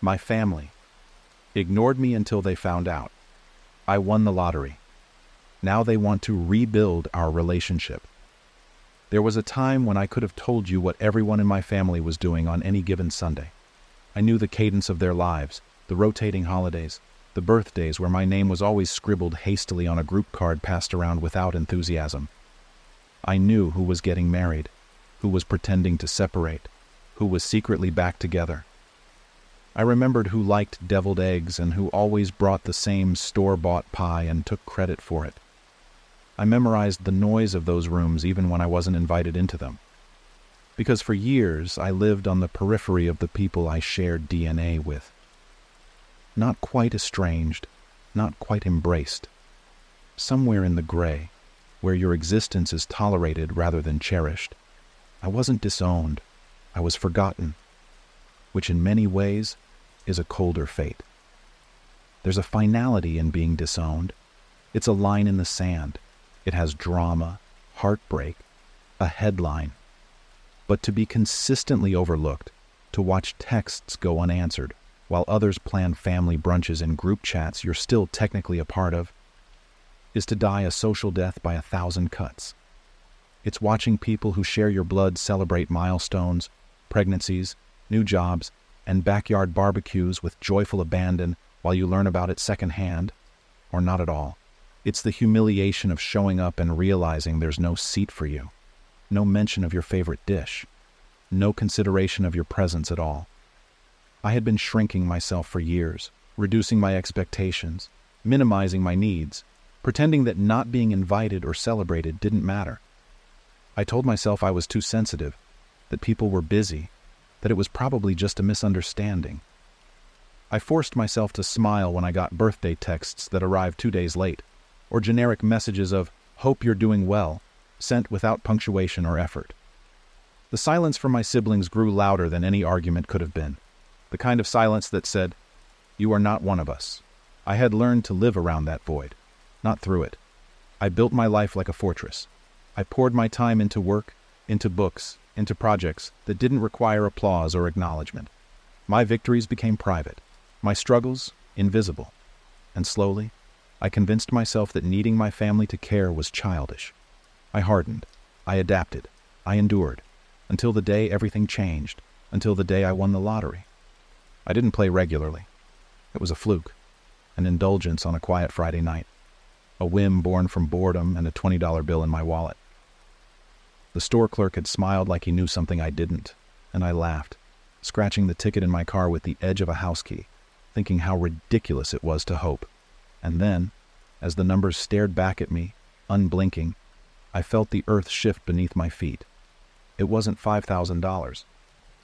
My family ignored me until they found out. I won the lottery. Now they want to rebuild our relationship. There was a time when I could have told you what everyone in my family was doing on any given Sunday. I knew the cadence of their lives, the rotating holidays, the birthdays where my name was always scribbled hastily on a group card passed around without enthusiasm. I knew who was getting married, who was pretending to separate, who was secretly back together. I remembered who liked deviled eggs and who always brought the same store-bought pie and took credit for it. I memorized the noise of those rooms even when I wasn't invited into them. Because for years I lived on the periphery of the people I shared DNA with. Not quite estranged, not quite embraced. Somewhere in the gray, where your existence is tolerated rather than cherished. I wasn't disowned, I was forgotten, which in many ways is a colder fate. There's a finality in being disowned. It's a line in the sand. It has drama, heartbreak, a headline. But to be consistently overlooked, to watch texts go unanswered, while others plan family brunches in group chats you're still technically a part of, is to die a social death by 1,000 cuts. It's watching people who share your blood celebrate milestones, pregnancies, new jobs, and backyard barbecues with joyful abandon while you learn about it secondhand, or not at all. It's the humiliation of showing up and realizing there's no seat for you, no mention of your favorite dish, no consideration of your presence at all. I had been shrinking myself for years, reducing my expectations, minimizing my needs, pretending that not being invited or celebrated didn't matter. I told myself I was too sensitive, that people were busy, that it was probably just a misunderstanding. I forced myself to smile when I got birthday texts that arrived 2 days late, or generic messages of, "Hope you're doing well," sent without punctuation or effort. The silence from my siblings grew louder than any argument could have been, the kind of silence that said, "You are not one of us." I had learned to live around that void, not through it. I built my life like a fortress. I poured my time into work, into books, into projects that didn't require applause or acknowledgement. My victories became private, my struggles invisible, and slowly, I convinced myself that needing my family to care was childish. I hardened, I adapted, I endured, until the day everything changed, until the day I won the lottery. I didn't play regularly. It was a fluke, an indulgence on a quiet Friday night, a whim born from boredom and a $20 bill in my wallet. The store clerk had smiled like he knew something I didn't, and I laughed, scratching the ticket in my car with the edge of a house key, thinking how ridiculous it was to hope. And then, as the numbers stared back at me, unblinking, I felt the earth shift beneath my feet. It wasn't $5,000.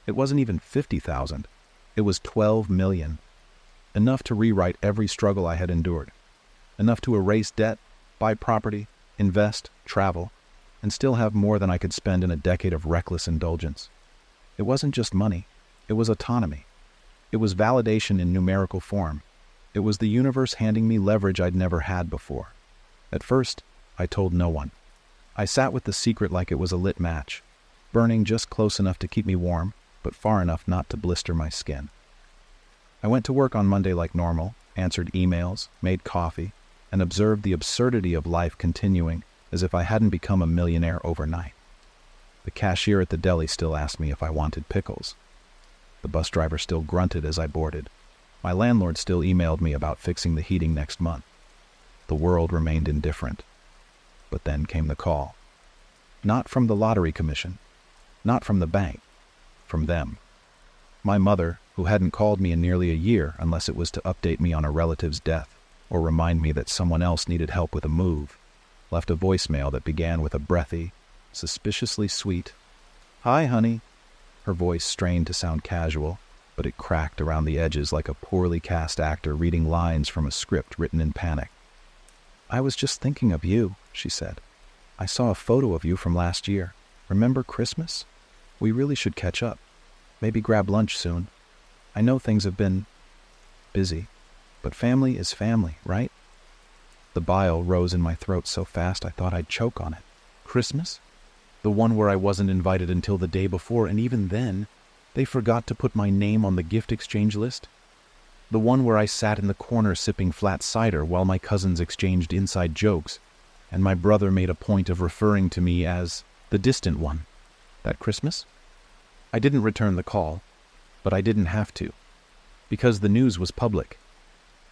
It wasn't even $50,000. It was $12 million. Enough to rewrite every struggle I had endured. Enough to erase debt, buy property, invest, travel, and still have more than I could spend in a decade of reckless indulgence. It wasn't just money. It was autonomy. It was validation in numerical form. It was the universe handing me leverage I'd never had before. At first, I told no one. I sat with the secret like it was a lit match, burning just close enough to keep me warm, but far enough not to blister my skin. I went to work on Monday like normal, answered emails, made coffee, and observed the absurdity of life continuing as if I hadn't become a millionaire overnight. The cashier at the deli still asked me if I wanted pickles. The bus driver still grunted as I boarded. My landlord still emailed me about fixing the heating next month. The world remained indifferent. But then came the call. Not from the lottery commission, not from the bank, from them. My mother, who hadn't called me in nearly a year unless it was to update me on a relative's death or remind me that someone else needed help with a move, left a voicemail that began with a breathy, suspiciously sweet, "Hi, honey." Her voice strained to sound casual, but it cracked around the edges like a poorly cast actor reading lines from a script written in panic. "I was just thinking of you," she said. "I saw a photo of you from last year. Remember Christmas? We really should catch up. Maybe grab lunch soon. I know things have been busy, but family is family, right?" The bile rose in my throat so fast I thought I'd choke on it. Christmas? The one where I wasn't invited until the day before, and even then, they forgot to put my name on the gift exchange list? The one where I sat in the corner sipping flat cider while my cousins exchanged inside jokes, and my brother made a point of referring to me as the distant one. That Christmas? I didn't return the call, but I didn't have to, because the news was public.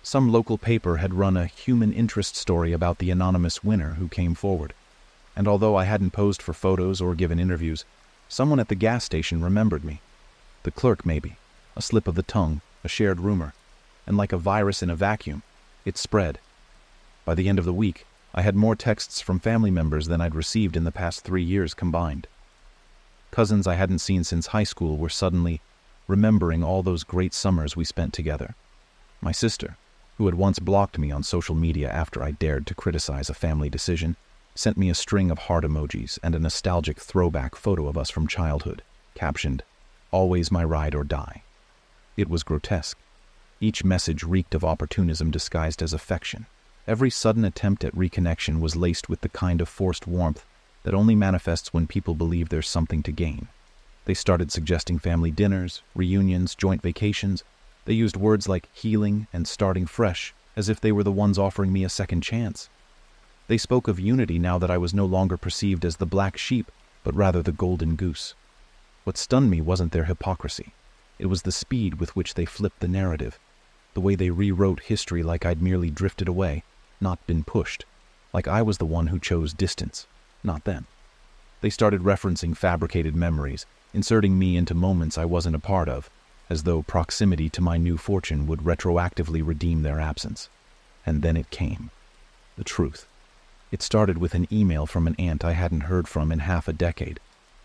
Some local paper had run a human interest story about the anonymous winner who came forward, and although I hadn't posed for photos or given interviews, someone at the gas station remembered me. The clerk, maybe. A slip of the tongue, a shared rumor, and like a virus in a vacuum, it spread. By the end of the week, I had more texts from family members than I'd received in the past 3 years combined. Cousins I hadn't seen since high school were suddenly remembering all those great summers we spent together. My sister, who had once blocked me on social media after I dared to criticize a family decision, sent me a string of heart emojis and a nostalgic throwback photo of us from childhood, captioned, "Always my ride or die." It was grotesque. Each message reeked of opportunism disguised as affection. Every sudden attempt at reconnection was laced with the kind of forced warmth that only manifests when people believe there's something to gain. They started suggesting family dinners, reunions, joint vacations. They used words like healing and starting fresh, as if they were the ones offering me a second chance. They spoke of unity now that I was no longer perceived as the black sheep, but rather the golden goose. What stunned me wasn't their hypocrisy. It was the speed with which they flipped the narrative, the way they rewrote history like I'd merely drifted away, not been pushed, like I was the one who chose distance, not them. They started referencing fabricated memories, inserting me into moments I wasn't a part of, as though proximity to my new fortune would retroactively redeem their absence. And then it came. The truth. It started with an email from an aunt I hadn't heard from in half a decade.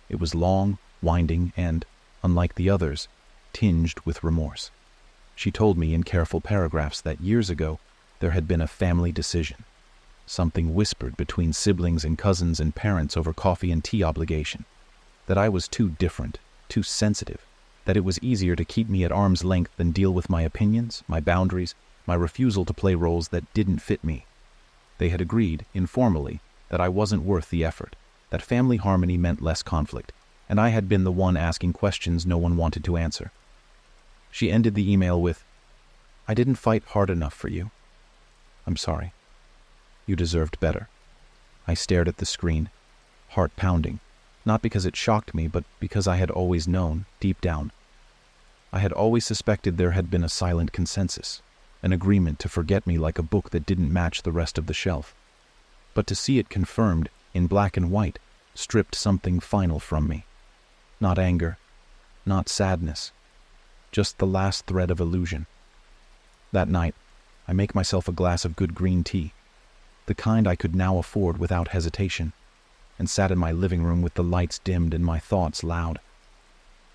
It was long, winding, and, unlike the others, tinged with remorse. She told me in careful paragraphs that years ago there had been a family decision, something whispered between siblings and cousins and parents over coffee and tea obligation, that I was too different, too sensitive, that it was easier to keep me at arm's length than deal with my opinions, my boundaries, my refusal to play roles that didn't fit me. They had agreed, informally, that I wasn't worth the effort, that family harmony meant less conflict, and I had been the one asking questions no one wanted to answer. She ended the email with, "I didn't fight hard enough for you. I'm sorry. You deserved better." I stared at the screen, heart pounding, not because it shocked me, but because I had always known, deep down. I had always suspected there had been a silent consensus, an agreement to forget me like a book that didn't match the rest of the shelf. But to see it confirmed, in black and white, stripped something final from me. Not anger, not sadness, just the last thread of illusion. That night, I make myself a glass of good green tea, the kind I could now afford without hesitation, and sat in my living room with the lights dimmed and my thoughts loud.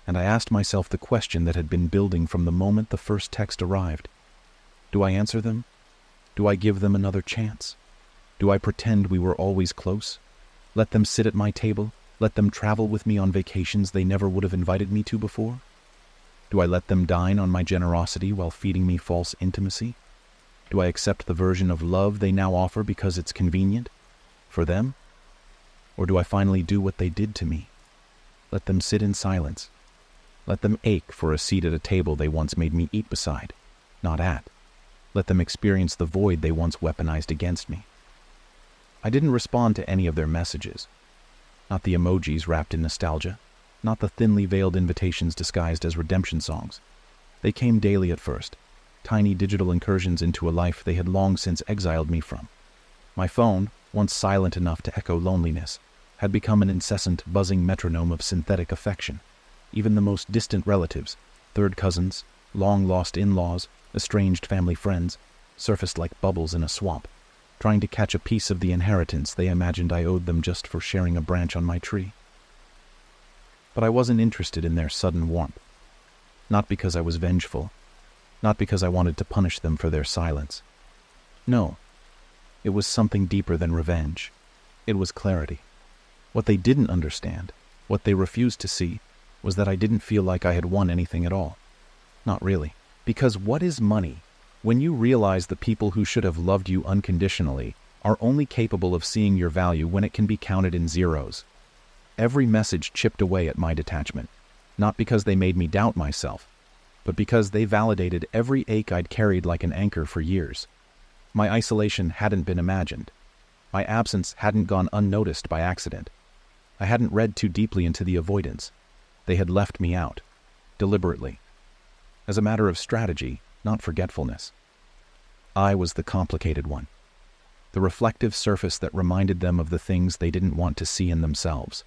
And I asked myself the question that had been building from the moment the first text arrived. Do I answer them? Do I give them another chance? Do I pretend we were always close? Let them sit at my table? Let them travel with me on vacations they never would have invited me to before? Do I let them dine on my generosity while feeding me false intimacy? Do I accept the version of love they now offer because it's convenient? For them? Or do I finally do what they did to me? Let them sit in silence. Let them ache for a seat at a table they once made me eat beside, not at. Let them experience the void they once weaponized against me. I didn't respond to any of their messages. Not the emojis wrapped in nostalgia, not the thinly veiled invitations disguised as redemption songs. They came daily at first, tiny digital incursions into a life they had long since exiled me from. My phone, once silent enough to echo loneliness, had become an incessant, buzzing metronome of synthetic affection. Even the most distant relatives, third cousins, long-lost in-laws, estranged family friends, surfaced like bubbles in a swamp, trying to catch a piece of the inheritance they imagined I owed them just for sharing a branch on my tree. But I wasn't interested in their sudden warmth. Not because I was vengeful, not because I wanted to punish them for their silence. No, it was something deeper than revenge. It was clarity. What they didn't understand, what they refused to see, was that I didn't feel like I had won anything at all. Not really. Because what is money when you realize the people who should have loved you unconditionally are only capable of seeing your value when it can be counted in zeros? Every message chipped away at my detachment, not because they made me doubt myself, but because they validated every ache I'd carried like an anchor for years. My isolation hadn't been imagined. My absence hadn't gone unnoticed by accident. I hadn't read too deeply into the avoidance. They had left me out, deliberately. As a matter of strategy, not forgetfulness. I was the complicated one. The reflective surface that reminded them of the things they didn't want to see in themselves.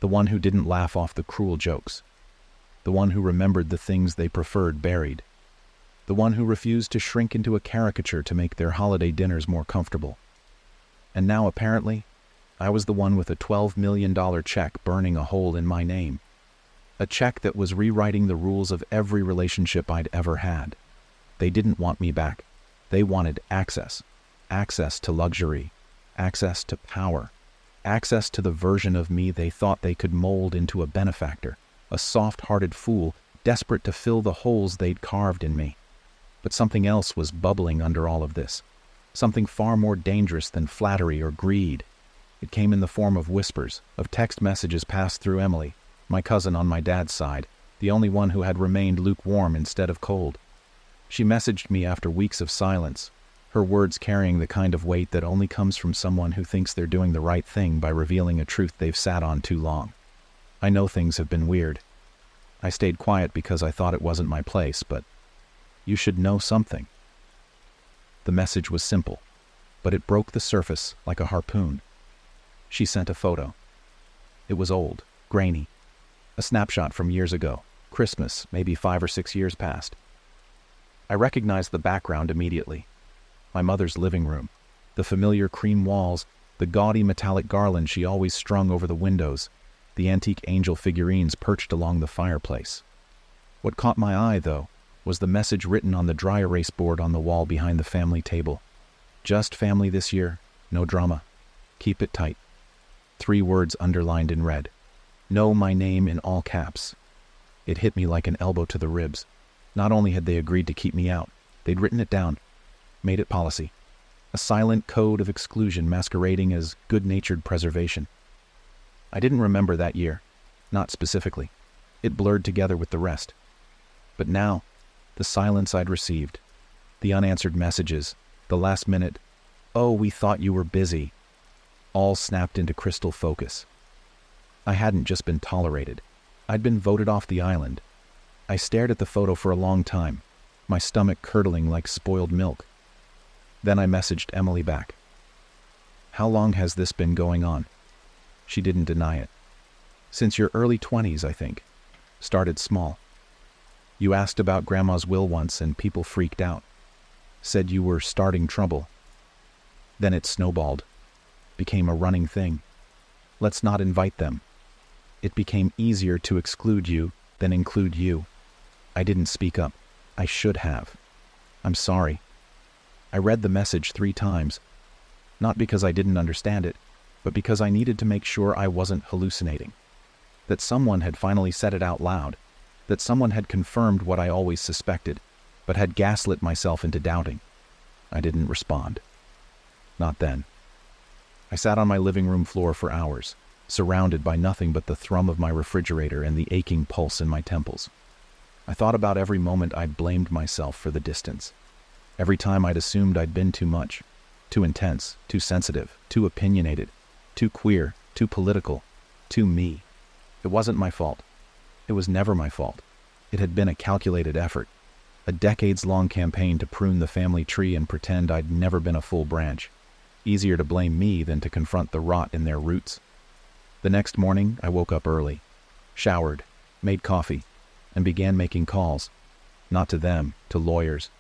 The one who didn't laugh off the cruel jokes. The one who remembered the things they preferred buried. The one who refused to shrink into a caricature to make their holiday dinners more comfortable. And now, apparently, I was the one with a $12 million check burning a hole in my name. A check that was rewriting the rules of every relationship I'd ever had. They didn't want me back. They wanted access. Access to luxury. Access to power. Access to the version of me they thought they could mold into a benefactor. A soft-hearted fool, desperate to fill the holes they'd carved in me. But something else was bubbling under all of this. Something far more dangerous than flattery or greed. It came in the form of whispers, of text messages passed through Emily, my cousin on my dad's side, the only one who had remained lukewarm instead of cold. She messaged me after weeks of silence, her words carrying the kind of weight that only comes from someone who thinks they're doing the right thing by revealing a truth they've sat on too long. I know things have been weird. I stayed quiet because I thought it wasn't my place, but you should know something. The message was simple, but it broke the surface like a harpoon. She sent a photo. It was old, grainy. A snapshot from years ago, Christmas, maybe 5 or 6 years past. I recognized the background immediately. My mother's living room, the familiar cream walls, the gaudy metallic garland she always strung over the windows, the antique angel figurines perched along the fireplace. What caught my eye, though, was the message written on the dry erase board on the wall behind the family table. Just family this year, no drama. Keep it tight. 3 words underlined in red. Know my name in all caps. It hit me like an elbow to the ribs. Not only had they agreed to keep me out, they'd written it down, made it policy. A silent code of exclusion masquerading as good-natured preservation. I didn't remember that year, not specifically. It blurred together with the rest. But now, the silence I'd received, the unanswered messages, the last minute, "Oh, we thought you were busy," all snapped into crystal focus. I hadn't just been tolerated. I'd been voted off the island. I stared at the photo for a long time, my stomach curdling like spoiled milk. Then I messaged Emily back. "How long has this been going on?" She didn't deny it. "Since your early 20s, I think. Started small. You asked about Grandma's will once and people freaked out. Said you were starting trouble. Then it snowballed. Became a running thing. Let's not invite them. It became easier to exclude you than include you. I didn't speak up. I should have. I'm sorry." I read the message 3 times. Not because I didn't understand it, but because I needed to make sure I wasn't hallucinating. That someone had finally said it out loud. That someone had confirmed what I always suspected, but had gaslit myself into doubting. I didn't respond. Not then. I sat on my living room floor for hours, surrounded by nothing but the thrum of my refrigerator and the aching pulse in my temples. I thought about every moment I'd blamed myself for the distance. Every time I'd assumed I'd been too much, too intense, too sensitive, too opinionated, too queer, too political, too me. It wasn't my fault. It was never my fault. It had been a calculated effort, a decades-long campaign to prune the family tree and pretend I'd never been a full branch. Easier to blame me than to confront the rot in their roots. The next morning, I woke up early, showered, made coffee, and began making calls. Not to them, to lawyers,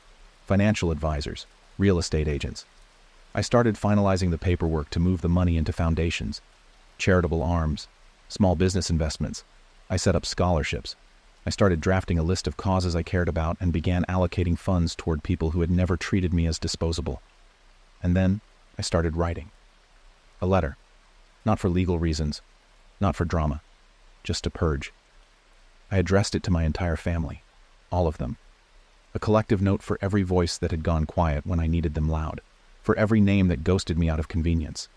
financial advisors, real estate agents. I started finalizing the paperwork to move the money into foundations, charitable arms, small business investments. I set up scholarships. I started drafting a list of causes I cared about and began allocating funds toward people who had never treated me as disposable. And then I started writing. A letter. Not for legal reasons, not for drama, just to purge. I addressed it to my entire family, all of them. A collective note for every voice that had gone quiet when I needed them loud, for every name that ghosted me out of convenience,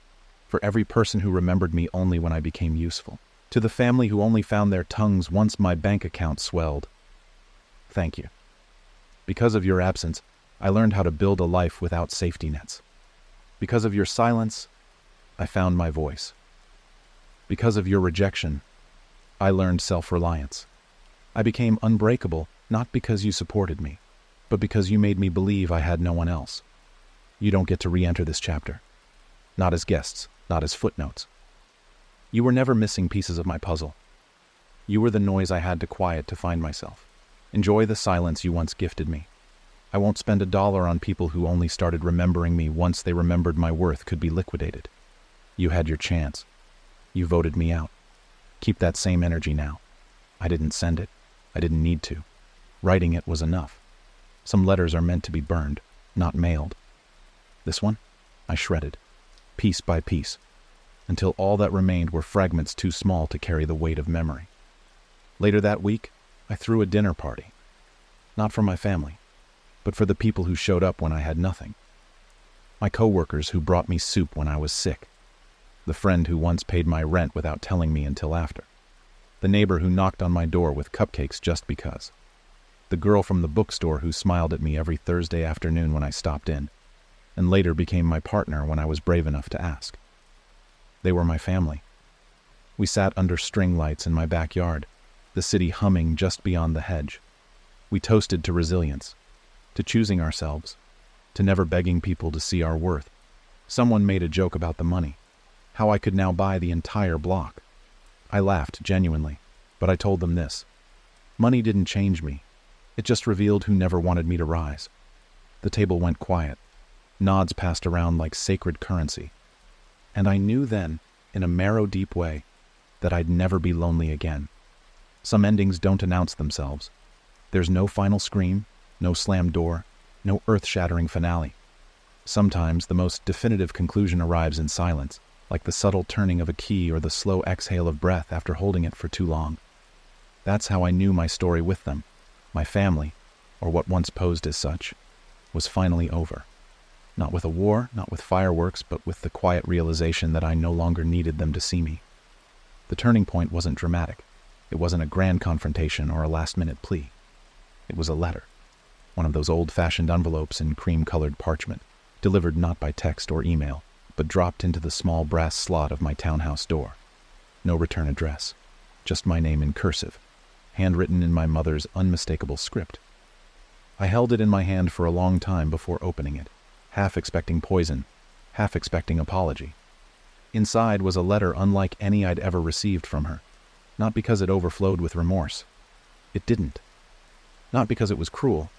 for every person who remembered me only when I became useful. To the family who only found their tongues once my bank account swelled. Thank you. Because of your absence, I learned how to build a life without safety nets. Because of your silence, I found my voice. Because of your rejection, I learned self-reliance. I became unbreakable, not because you supported me, but because you made me believe I had no one else. You don't get to re-enter this chapter. Not as guests, not as footnotes. You were never missing pieces of my puzzle. You were the noise I had to quiet to find myself. Enjoy the silence you once gifted me. I won't spend $1 on people who only started remembering me once they remembered my worth could be liquidated. You had your chance. You voted me out. Keep that same energy now. I didn't send it. I didn't need to. Writing it was enough. Some letters are meant to be burned, not mailed. This one, I shredded, piece by piece, until all that remained were fragments too small to carry the weight of memory. Later that week, I threw a dinner party. Not for my family, but for the people who showed up when I had nothing. My coworkers who brought me soup when I was sick. The friend who once paid my rent without telling me until after. The neighbor who knocked on my door with cupcakes just because. The girl from the bookstore who smiled at me every Thursday afternoon when I stopped in, and later became my partner when I was brave enough to ask. They were my family. We sat under string lights in my backyard, the city humming just beyond the hedge. We toasted to resilience, to choosing ourselves, to never begging people to see our worth. Someone made a joke about the money, how I could now buy the entire block. I laughed genuinely, but I told them this. Money didn't change me. It just revealed who never wanted me to rise. The table went quiet. Nods passed around like sacred currency. And I knew then, in a marrow-deep way, that I'd never be lonely again. Some endings don't announce themselves. There's no final scream, no slammed door, no earth-shattering finale. Sometimes the most definitive conclusion arrives in silence, like the subtle turning of a key or the slow exhale of breath after holding it for too long. That's how I knew my story with them, my family, or what once posed as such, was finally over. Not with a war, not with fireworks, but with the quiet realization that I no longer needed them to see me. The turning point wasn't dramatic. It wasn't a grand confrontation or a last-minute plea. It was a letter, one of those old-fashioned envelopes in cream-colored parchment, delivered not by text or email, but dropped into the small brass slot of my townhouse door. No return address, just my name in cursive, handwritten in my mother's unmistakable script. I held it in my hand for a long time before opening it, half expecting poison, half expecting apology. Inside was a letter unlike any I'd ever received from her, not because it overflowed with remorse. It didn't. Not because it was cruel.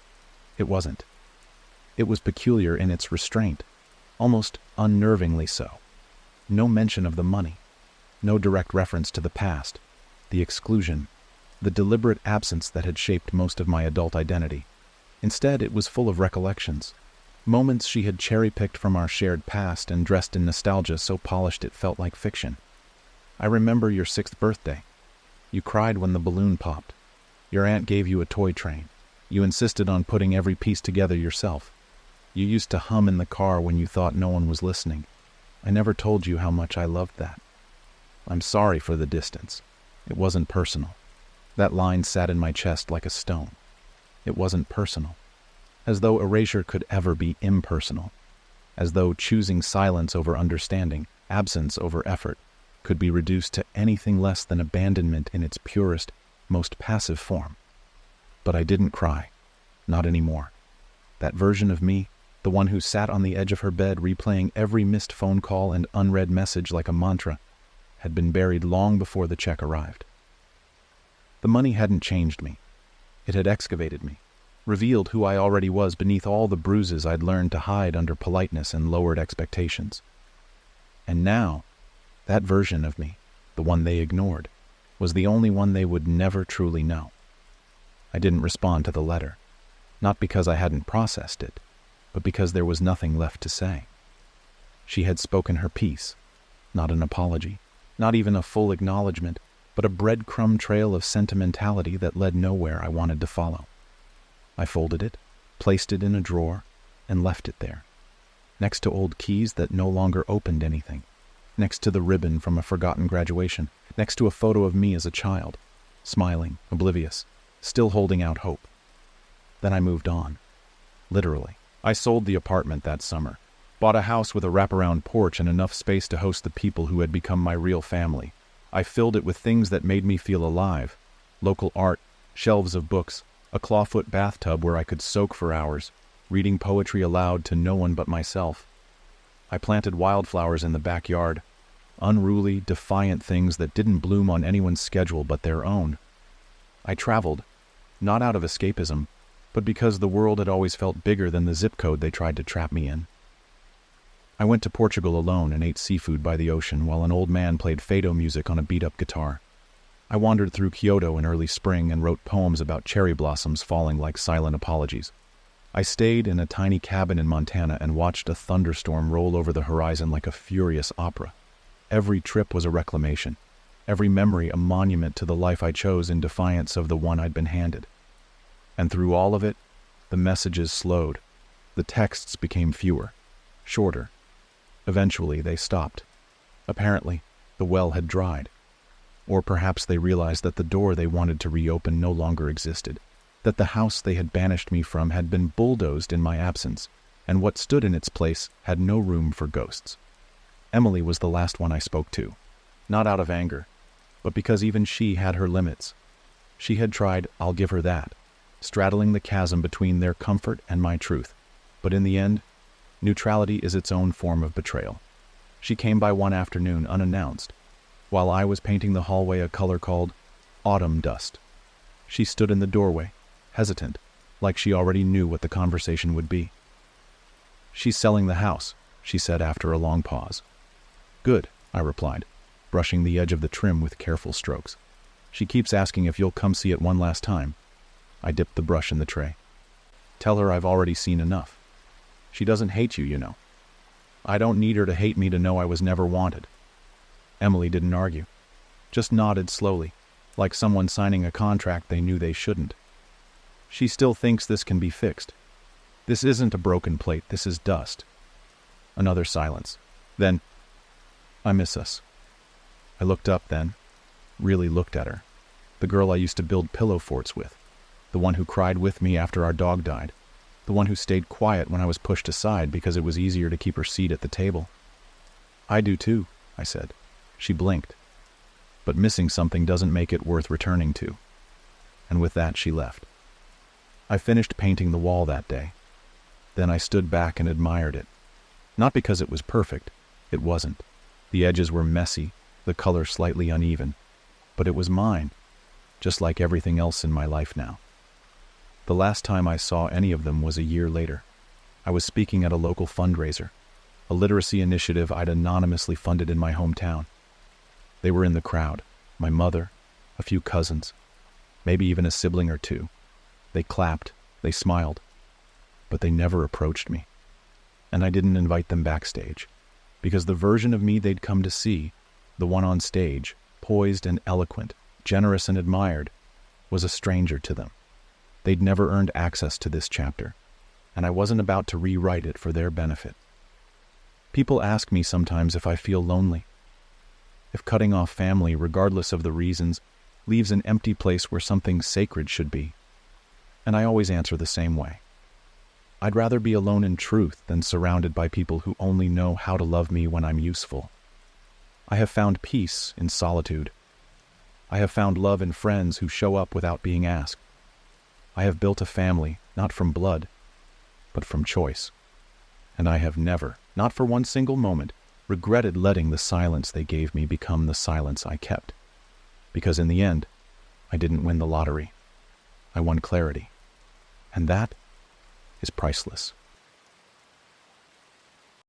It wasn't. It was peculiar in its restraint, almost unnervingly so. No mention of the money, no direct reference to the past, the exclusion, the deliberate absence that had shaped most of my adult identity. Instead, it was full of recollections, moments she had cherry-picked from our shared past and dressed in nostalgia so polished it felt like fiction. I remember your 6th birthday. You cried when the balloon popped. Your aunt gave you a toy train. You insisted on putting every piece together yourself. You used to hum in the car when you thought no one was listening. I never told you how much I loved that. I'm sorry for the distance. It wasn't personal. That line sat in my chest like a stone. It wasn't personal. As though erasure could ever be impersonal. As though choosing silence over understanding, absence over effort, could be reduced to anything less than abandonment in its purest, most passive form. But I didn't cry. Not anymore. That version of me, the one who sat on the edge of her bed replaying every missed phone call and unread message like a mantra, had been buried long before the check arrived. The money hadn't changed me. It had excavated me, revealed who I already was beneath all the bruises I'd learned to hide under politeness and lowered expectations. And now, that version of me, the one they ignored, was the only one they would never truly know. I didn't respond to the letter, not because I hadn't processed it, but because there was nothing left to say. She had spoken her piece, not an apology, not even a full acknowledgement, but a breadcrumb trail of sentimentality that led nowhere I wanted to follow. I folded it, placed it in a drawer, and left it there, next to old keys that no longer opened anything, next to the ribbon from a forgotten graduation, next to a photo of me as a child, smiling, oblivious, still holding out hope. Then I moved on. Literally. I sold the apartment that summer, bought a house with a wraparound porch and enough space to host the people who had become my real family. I filled it with things that made me feel alive. Local art, shelves of books, a clawfoot bathtub where I could soak for hours, reading poetry aloud to no one but myself. I planted wildflowers in the backyard, unruly, defiant things that didn't bloom on anyone's schedule but their own. I traveled, not out of escapism, but because the world had always felt bigger than the zip code they tried to trap me in. I went to Portugal alone and ate seafood by the ocean while an old man played fado music on a beat-up guitar. I wandered through Kyoto in early spring and wrote poems about cherry blossoms falling like silent apologies. I stayed in a tiny cabin in Montana and watched a thunderstorm roll over the horizon like a furious opera. Every trip was a reclamation, every memory a monument to the life I chose in defiance of the one I'd been handed. And through all of it, the messages slowed. The texts became fewer, shorter. Eventually, they stopped. Apparently, the well had dried. Or perhaps they realized that the door they wanted to reopen no longer existed, that the house they had banished me from had been bulldozed in my absence, and what stood in its place had no room for ghosts. Emily was the last one I spoke to, not out of anger, but because even she had her limits. She had tried, I'll give her that, straddling the chasm between their comfort and my truth. But in the end, neutrality is its own form of betrayal. She came by one afternoon unannounced, while I was painting the hallway a color called autumn dust. She stood in the doorway, hesitant, like she already knew what the conversation would be. "She's selling the house," she said after a long pause. "Good," I replied, brushing the edge of the trim with careful strokes. "She keeps asking if you'll come see it one last time." I dipped the brush in the tray. "Tell her I've already seen enough. She doesn't hate you, you know. I don't need her to hate me to know I was never wanted." Emily didn't argue, just nodded slowly, like someone signing a contract they knew they shouldn't. "She still thinks this can be fixed. This isn't a broken plate, this is dust." Another silence. Then, "I miss us." I looked up then, really looked at her. The girl I used to build pillow forts with. The one who cried with me after our dog died. The one who stayed quiet when I was pushed aside because it was easier to keep her seat at the table. "I do too," I said. She blinked. "But missing something doesn't make it worth returning to." And with that she left. I finished painting the wall that day. Then I stood back and admired it. Not because it was perfect. It wasn't. The edges were messy, the color slightly uneven. But it was mine, just like everything else in my life now. The last time I saw any of them was a year later. I was speaking at a local fundraiser, a literacy initiative I'd anonymously funded in my hometown. They were in the crowd, my mother, a few cousins, maybe even a sibling or two. They clapped, they smiled, but they never approached me. And I didn't invite them backstage, because the version of me they'd come to see, the one on stage, poised and eloquent, generous and admired, was a stranger to them. They'd never earned access to this chapter, and I wasn't about to rewrite it for their benefit. People ask me sometimes if I feel lonely, if cutting off family, regardless of the reasons, leaves an empty place where something sacred should be. And I always answer the same way. I'd rather be alone in truth than surrounded by people who only know how to love me when I'm useful. I have found peace in solitude. I have found love in friends who show up without being asked. I have built a family, not from blood, but from choice. And I have never, not for one single moment, regretted letting the silence they gave me become the silence I kept. Because in the end, I didn't win the lottery. I won clarity. And that is priceless.